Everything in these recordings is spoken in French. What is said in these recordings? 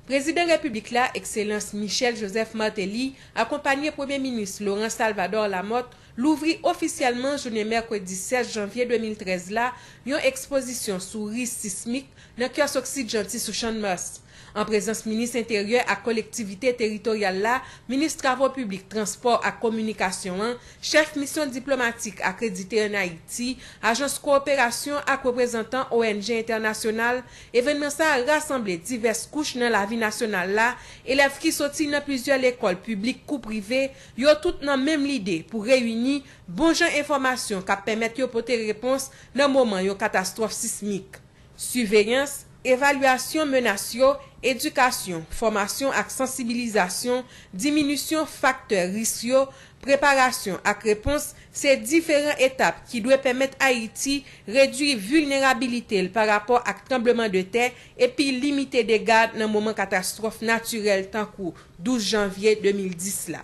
Président République là, Excellence Michel Joseph Martelly, accompagné Premier ministre Laurent Salvador Lamotte, l'ouvrit officiellement journée mercredi 16 janvier 2013 là, une exposition sur risque sismique dans kiosque Occidenti sous Champ-de-Mars. En présence ministre intérieur à collectivité territoriale là, ministre travaux publics, transport et communication, chef mission diplomatique accrédité en Haïti, agence coopération et représentant ONG international, événement ça a rassemblé diverses couches dans la vie nationale là, élèves qui sorti dans plusieurs écoles publiques ou privées, yo tout dans même l'idée pour réunir bon genre information qui permettre yo porter réponse dans moment yo catastrophe sismique. Surveillance, évaluation menace, éducation, formation et sensibilisation, diminution facteurs risques, préparation et réponse, c'est différentes étapes qui doivent permettre à Haïti réduire vulnérabilité par rapport à tremblement de terre et puis limiter dégâts dans moment catastrophe naturelle tant que 12 janvier 2010 là.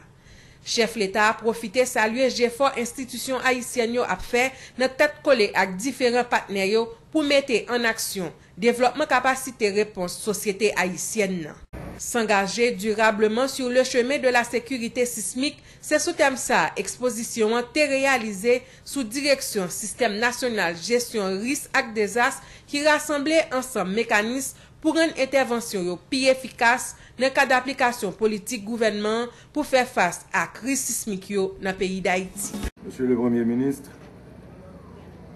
Chef l'État a profité saluer l'effort institution haïtienne a fait dans tête collée avec différents partenaires pour mettre en action développement capacité réponse société haïtienne. S'engager durablement sur le chemin de la sécurité sismique, c'est sous thème ça exposition été réalisée sous direction Système national gestion risque et désastre qui rassemblait ensemble mécanismes pour une intervention plus efficace dans le cas d'application politique gouvernement pour faire face à la crise sismique dans le pays d'Haïti. Monsieur le Premier ministre,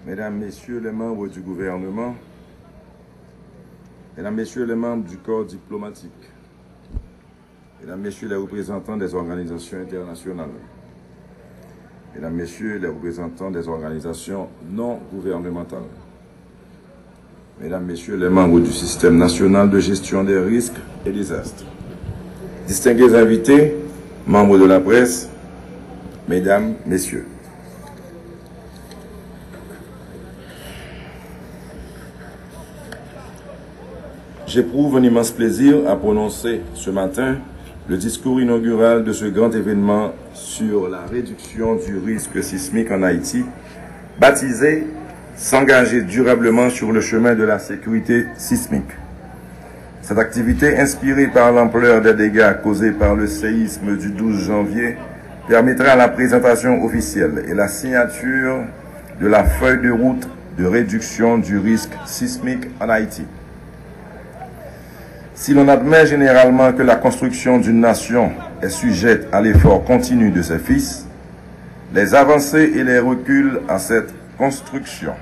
Mesdames, Messieurs les membres du gouvernement, Mesdames, Messieurs les membres du corps diplomatique, Mesdames, Messieurs les représentants des organisations internationales, Mesdames, Messieurs les représentants des organisations non gouvernementales, Mesdames, Messieurs les membres du système national de gestion des risques et désastres, distingués invités, membres de la presse, Mesdames, Messieurs. J'éprouve un immense plaisir à prononcer ce matin le discours inaugural de ce grand événement sur la réduction du risque sismique en Haïti, baptisé « S'engager durablement sur le chemin de la sécurité sismique ». Cette activité, inspirée par l'ampleur des dégâts causés par le séisme du 12 janvier, permettra la présentation officielle et la signature de la feuille de route de réduction du risque sismique en Haïti. Si l'on admet généralement que la construction d'une nation est sujette à l'effort continu de ses fils, les avancées et les reculs à cette construction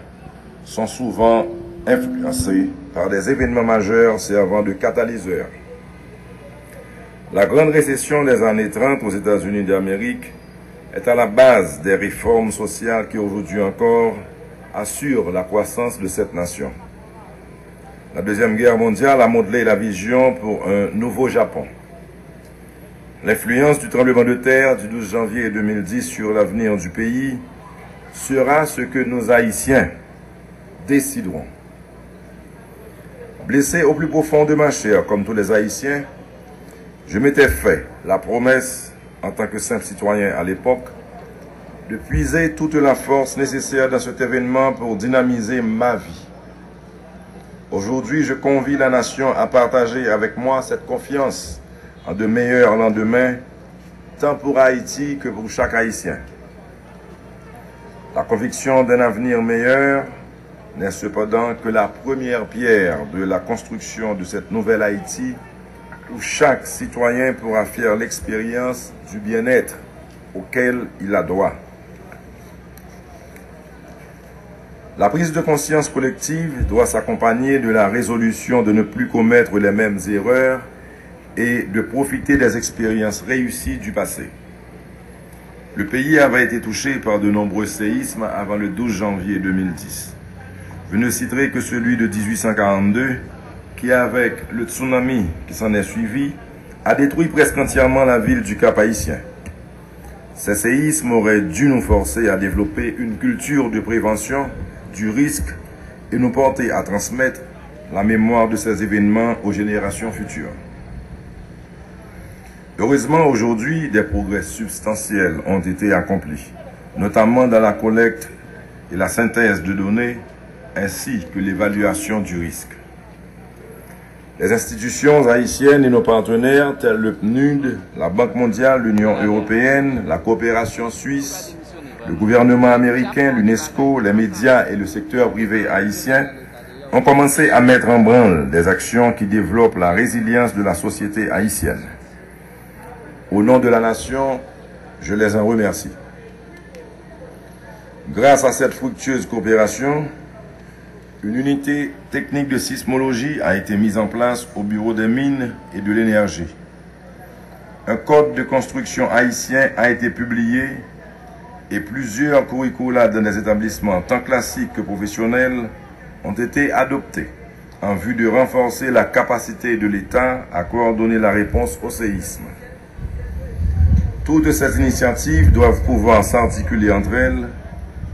sont souvent influencés par des événements majeurs servant de catalyseurs. La grande récession des années 30 aux États-Unis d'Amérique est à la base des réformes sociales qui aujourd'hui encore assurent la croissance de cette nation. La Deuxième Guerre mondiale a modelé la vision pour un nouveau Japon. L'influence du tremblement de terre du 12 janvier 2010 sur l'avenir du pays sera ce que nos Haïtiens décideront. Blessé au plus profond de ma chair, comme tous les Haïtiens, je m'étais fait la promesse, en tant que simple citoyen à l'époque, de puiser toute la force nécessaire dans cet événement pour dynamiser ma vie. Aujourd'hui, je convie la nation à partager avec moi cette confiance en de meilleurs lendemains, tant pour Haïti que pour chaque Haïtien. La conviction d'un avenir meilleur n'est cependant que la première pierre de la construction de cette nouvelle Haïti où chaque citoyen pourra faire l'expérience du bien-être auquel il a droit. La prise de conscience collective doit s'accompagner de la résolution de ne plus commettre les mêmes erreurs et de profiter des expériences réussies du passé. Le pays avait été touché par de nombreux séismes avant le 12 janvier 2010. Je ne citerai que celui de 1842 qui, avec le tsunami qui s'en est suivi, a détruit presque entièrement la ville du Cap-Haïtien. Ces séismes auraient dû nous forcer à développer une culture de prévention du risque et nous porter à transmettre la mémoire de ces événements aux générations futures. Heureusement, aujourd'hui, des progrès substantiels ont été accomplis, notamment dans la collecte et la synthèse de données, ainsi que l'évaluation du risque. Les institutions haïtiennes et nos partenaires tels le PNUD, la Banque mondiale, l'Union européenne, la coopération suisse, le gouvernement américain, l'UNESCO, les médias et le secteur privé haïtien ont commencé à mettre en branle des actions qui développent la résilience de la société haïtienne. Au nom de la nation, je les en remercie. Grâce à cette fructueuse coopération, une unité technique de sismologie a été mise en place au Bureau des mines et de l'énergie. Un code de construction haïtien a été publié et plusieurs curricula dans des établissements tant classiques que professionnels ont été adoptés en vue de renforcer la capacité de l'État à coordonner la réponse au séisme. Toutes ces initiatives doivent pouvoir s'articuler entre elles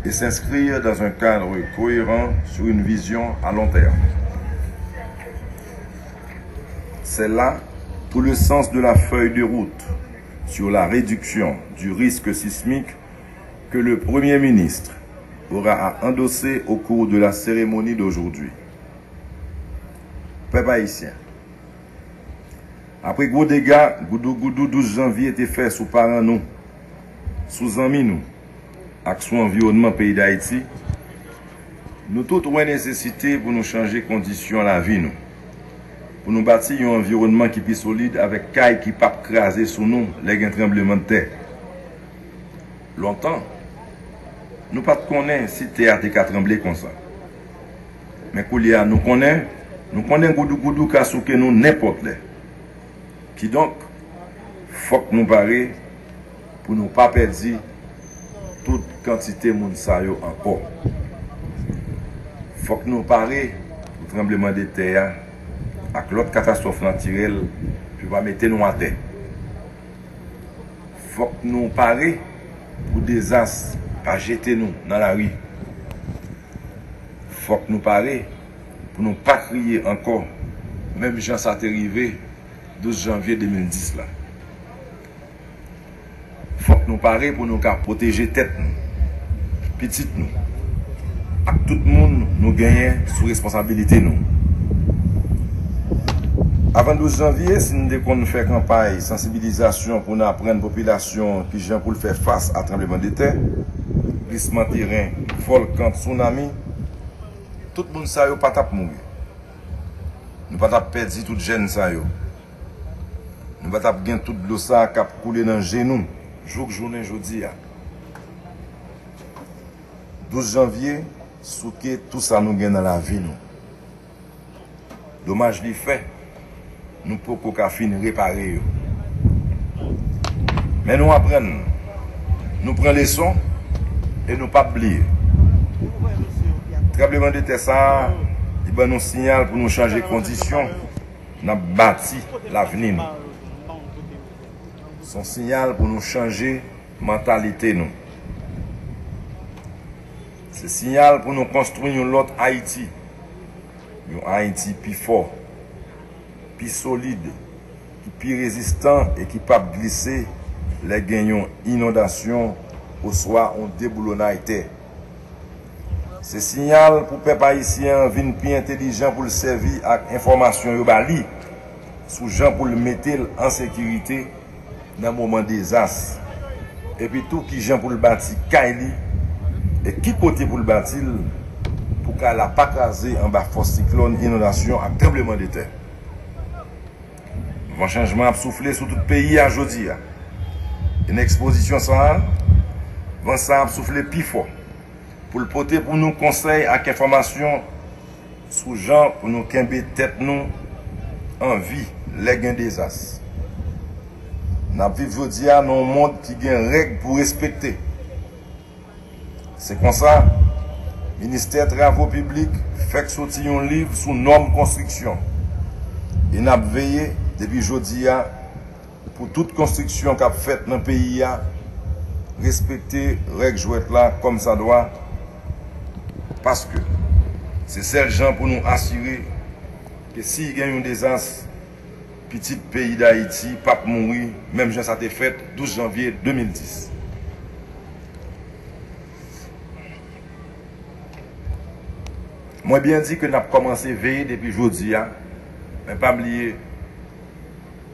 et s'inscrire dans un cadre cohérent sur une vision à long terme. C'est là tout le sens de la feuille de route sur la réduction du risque sismique que le Premier ministre aura à endosser au cours de la cérémonie d'aujourd'hui. Peuple haïtien, après gros dégâts, goudou 12 janvier était fait sous parents nous, sous amis nous, avec son environnement pays d'Haïti, nous tous avons nécessité pour nous changer conditions à la vie nous. Pour nous bâtir un environnement qui est plus solide avec caille qui ne pas craser sous nous les tremblements de terre. Longtemps, nous ne connaissons si terre a tremblé comme ça. Mais nous connaissons goudou qui a souqué nous n'importe là. Qui donc, faut que nous parions pour ne pas perdre toute quantité de monde encore. Faut que nous parions pour le tremblement de terre avec l'autre catastrophe naturelle qui va mettre nous à terre. Faut que nous parions pour des désastres pas jeter nous dans la rue. Faut que nous parions pour ne pas crier encore, même gens ça est arrivé 12 janvier 2010 là. Faut que nous parions pour nous protéger tête nous, petite nous. À tout le monde nous gagnons sous responsabilité nous. Avant 12 janvier, si nous devons faire campagne sensibilisation pour nous apprendre la population qui gens pour faire face à tremblement de terre, glissement de terrain, volcan, tsunami, tout le monde ça yo pas tap mourir. Nous pas tap perdre tout jeune ça yo. Nous pas tap gain tout l'eau ça qui a coulé dans genou, journée jodi a. 12 janvier, souké tout ça nous gain dans la vie nous. Dommage li fait. Nous ne pouvons pas finir réparer. Mais nous apprenons. Nous prenons les leçons et nous ne pas oublier. Tremblement de terre, ça, il y a un signal pour nous changer de conditions. Nous avons bâti l'avenir. C'est un signal pour nous changer de mentalité. C'est un signal pour nous construire une autre Haïti. Un Haïti plus fort, plus solide, plus résistant et qui peut glisser les gagnants inondations ou soit on déboulonnage terre. C'est signal pour les peuple haïtien venir plus intelligent pour le servir avec information yobali sous gens pour le mettre en sécurité dans le moment des désastre. Et puis tout qui gens pour le bâtir Kaili et qui côté pour le bâtir pour qu'elle n'a pas crasé en bas force cyclone, inondation et tremblement de terre. Un changement a soufflé sur tout le pays aujourd'hui. Une exposition ça a soufflé plus fort. Pour le porter pour nous conseils avec information sous gens pour nous camber tête nous en vie, les gains des as. Nous vivons aujourd'hui dans un monde qui a des règles pour respecter. C'est comme ça, le ministère des Travaux publics fait sortir un livre sous normes construction. Et nous avons veillé depuis aujourd'hui pour toute construction qu'a faite dans le pays, respecter les règles jouettes là comme ça doit. Parce que c'est ces gens pour nous assurer que s'il y a un désastre, petit pays d'Haïti, pas mourir, même si ça a été fait 12 janvier 2010. Moi bien dit que nous avons commencé à veiller depuis aujourd'hui. Mais pas oublier,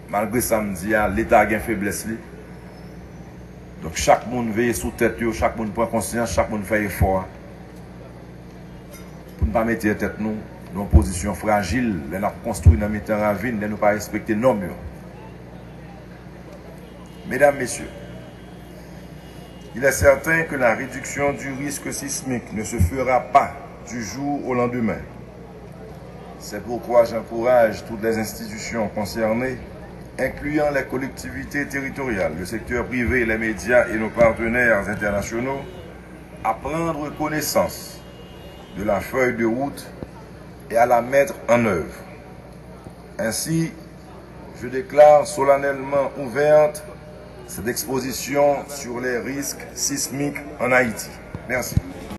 malgré ça, me dit, l'État a une faiblesse. Donc chaque monde veille sous tête, chaque monde prend conscience, chaque monde fait effort. Pour ne pas mettre tête nous dans une position fragile, nous avons construit dans notre ravine, nous n'avons pas respecté nos murs. Mesdames, Messieurs, il est certain que la réduction du risque sismique ne se fera pas du jour au lendemain. C'est pourquoi j'encourage toutes les institutions concernées, incluant les collectivités territoriales, le secteur privé, les médias et nos partenaires internationaux, à prendre connaissance de la feuille de route et à la mettre en œuvre. Ainsi, je déclare solennellement ouverte cette exposition sur les risques sismiques en Haïti. Merci.